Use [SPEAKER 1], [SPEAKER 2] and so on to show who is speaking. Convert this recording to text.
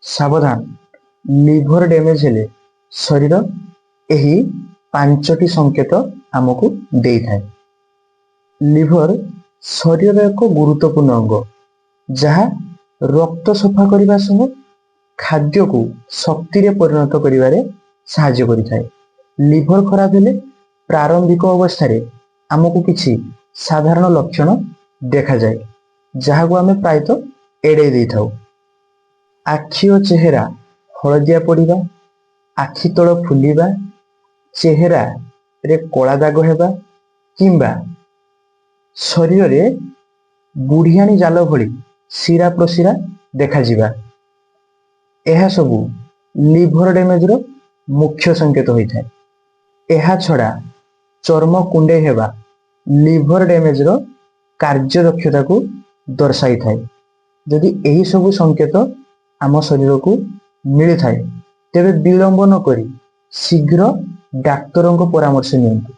[SPEAKER 1] ସାବଧାନ, liver damage ହେଲେ ଶରୀର ଏହି 5ଟି ସଂକେତ ଆମକୁ ଦେଇଥାଏ। ଲିଭର ଶରୀରର ଏକ ଗୁରୁତ୍ୱପୂର୍ଣ୍ଣ ଅଙ୍ଗ, ଯାହା ରକ୍ତ ସଫା କରିବା ସହ ଖାଦ୍ୟକୁ ଶକ୍ତିରେ ପରିଣତ କରିବାରେ ସାହାଯ୍ୟ କରିଥାଏ। ଲିଭର ଖରାପ ହେଲେ ପ୍ରାରମ୍ଭିକ ଅବସ୍ଥାରେ ଆମକୁ କିଛି ସାଧାରଣ ଲକ୍ଷଣ ଦେଖାଯାଏ, ଯାହାକୁ ଆମେ ପ୍ରାୟତଃ ଏଡ଼େଇ ଦେଇଥାଉ। ଆଖି ଓ ଚେହେରା ହଳଦିଆ ପଡ଼ିବା, ଆଖି ତଳ ଫୁଲିବା, ଚେହେରାରେ କଳା ଦାଗ ହେବା କିମ୍ବା ଶରୀରରେ ବୁଢ଼ିଆଣୀ ଜାଲ ଭଳି ଶିରା ପ୍ରଶିରା ଦେଖାଯିବା, ଏହା ସବୁ ଲିଭର ଡ୍ୟାମେଜର ମୁଖ୍ୟ ସଂକେତ ହୋଇଥାଏ। ଏହା ଛଡ଼ା ଚର୍ମ କୁଣ୍ଡେଇ ହେବା ଲିଭର ଡ୍ୟାମେଜର କାର୍ଯ୍ୟଦକ୍ଷତାକୁ ଦର୍ଶାଇଥାଏ। ଯଦି ଏହି ସବୁ ସଂକେତ ଆମ ଶରୀରକୁ ମିଳିଥାଏ, ତେବେ ବିଳମ୍ବ ନ କରି ଶୀଘ୍ର ଡାକ୍ତରଙ୍କ ପରାମର୍ଶ ନିଅନ୍ତୁ।